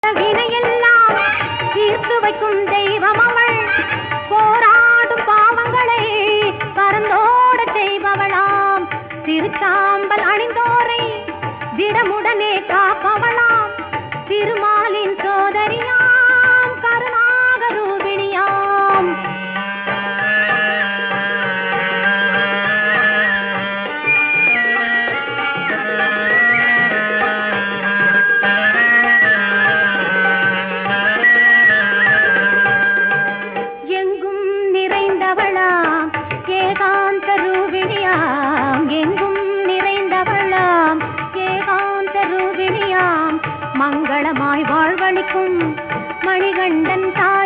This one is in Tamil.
வினையெல்லாம் தீர்த்து வைக்கும் தெய்வம் அவள். போராடும் பாவங்களை பரந்தோட செய்பவளாம். திருச்சாம்பல் அணிந்தோரை திடமுடனே காப்பவளாம். திருமாலின் சோதரியாம், கருணாக ரூபிணியாம். எங்கும் நிறைந்தவளாம், ஏகாந்த ரூபிணியாம். எங்கும் நிறைந்தவளாம், ஏகாந்த ரூபிணியாம். மங்களமாய் வாழ்வளிக்கும் மணிகண்டன் தான்.